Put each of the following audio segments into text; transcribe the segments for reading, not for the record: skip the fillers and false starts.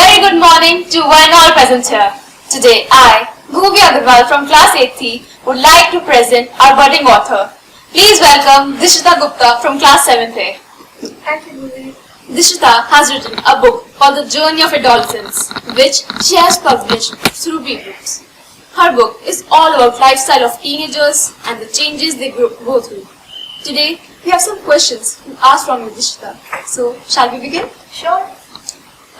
very good morning to one and all present here. Today I, Bhuvi Agarwal from class 8th would like to present our budding author. Please welcome Dishita Gupta from class 7th A. Thank you, Bhuvi. Dishita has written a book called The Journey of Adolescence, which she has published through books. Her book is all about lifestyle of teenagers and the changes they go through. Today we have some questions to ask from you, Dishita. So shall we begin? Sure.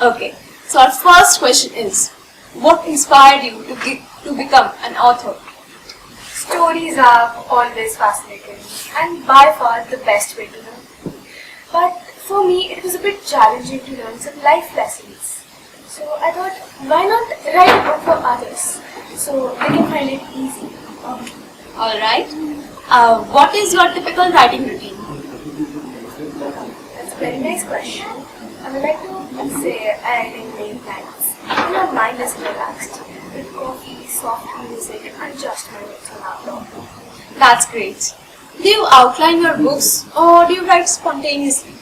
Okay. So our first question is, what inspired you to become an author? Stories have always fascinated me and by far the best way to learn. But for me, it was a bit challenging to learn some life lessons. So I thought, why not write a book for others so they can find it easy? Alright. What is your typical writing routine? That's a very nice question. I would like to say I write in late nights when my mind is relaxed with coffee, soft music and just my notes on laptop. That's great. Do you outline your books or do you write spontaneously?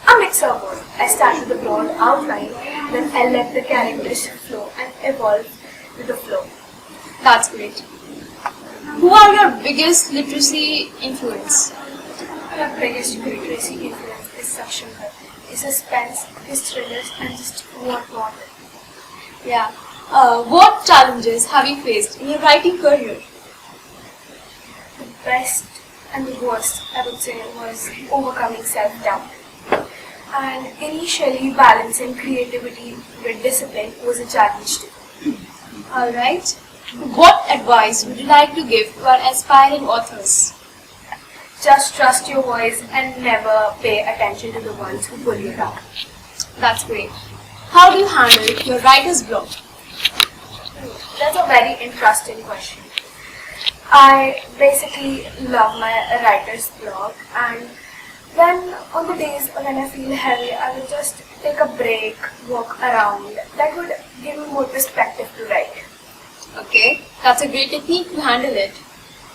A mix of both. I start with a broad outline, then I let the characters flow and evolve with the flow. That's great. Who are your biggest literacy influence? My biggest literacy influence is Saksham. His suspense, his thrillers, and just what not. Yeah. What challenges have you faced in your writing career? The best and the worst, I would say, was overcoming self-doubt. And initially, balancing creativity with discipline was a challenge too. Alright. What advice would you like to give to our aspiring authors? Just trust your voice and never pay attention to the ones who pull you down. That's great. How do you handle your writer's block? That's a very interesting question. I basically love my writer's block, and then on the days when I feel heavy, I will just take a break, walk around. That would give me more perspective to write. Okay, that's a great technique to handle it.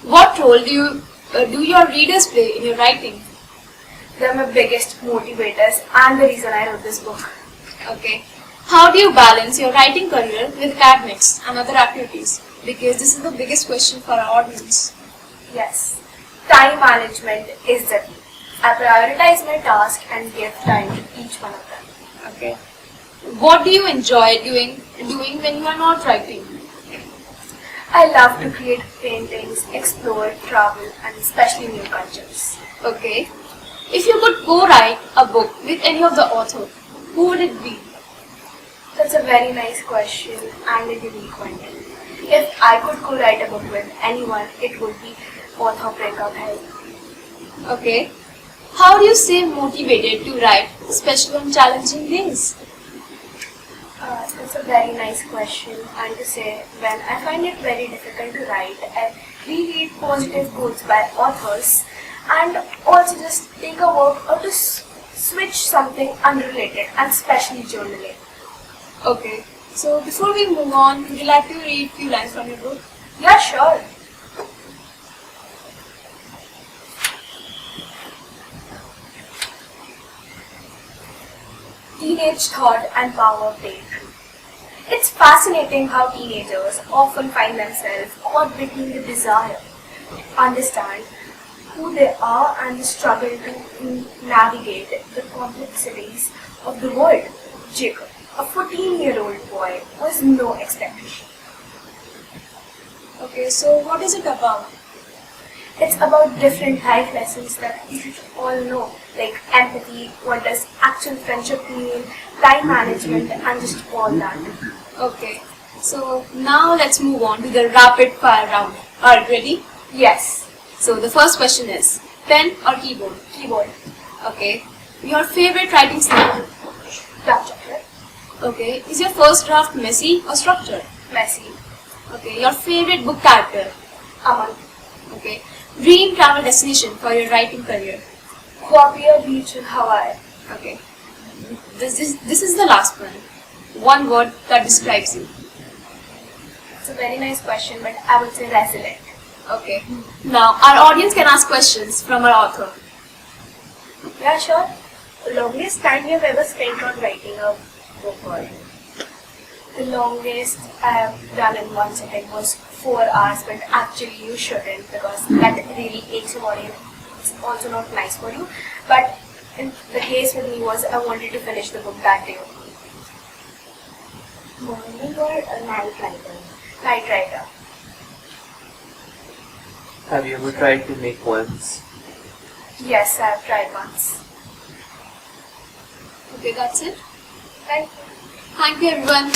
What role do your readers play in your writing? They're my biggest motivators and the reason I wrote this book. Okay. How do you balance your writing career with academics and other activities? Because this is the biggest question for our audience. Yes, time management is the key. I prioritize my task and give time to each one of them. Okay. What do you enjoy doing when you are not writing? I love to create paintings, explore, travel, and especially new cultures. Okay. If you could co-write a book with any of the authors, who would it be? That's a very nice question and a unique one. If I could co-write a book with anyone, it would be author Priyanka Bhai. Okay. How do you stay motivated to write, especially on challenging days? That's a very nice question, and to say, when I find it very difficult to write, I reread positive quotes by authors and also just take a work or to switch something unrelated and especially journaling. Okay. So before we move on, would you like to read a few lines from your book? Yeah, sure. Teenage thought and power played. It's fascinating how teenagers often find themselves caught between the desire to understand who they are and the struggle to navigate the complexities of the world. Jacob, a 14-year-old boy, was no expectation. Okay, so what is it about? It's about different life lessons that you should all know, like empathy, what does actual friendship mean, time management, and just all that. Okay, so now let's move on to the rapid fire round. Are you ready? Yes, So the first question is, pen or keyboard? keyboard, Okay. Your favorite writing style? dark chocolate, Okay. Is your first draft messy or structured? messy, Okay. Your favorite book character? Aman, Okay. Dream travel destination for your writing career? Quapia Beach in Hawaii. Okay. This is the last one. One word that describes you. It's a very nice question, but I would say resilient. Okay. Now our audience can ask questions from our author. Yeah, sure. The longest time you have ever spent on writing a book or The longest I have done in one sitting was 4 hours, but actually you shouldn't because that really aches your body. It's also not nice for you. But in the case with me was I wanted to finish the book that day. Morning or a night writer? Night writer. Have you ever tried to make poems? Yes, I have tried once. Okay, that's it. Thank you. Thank you everyone.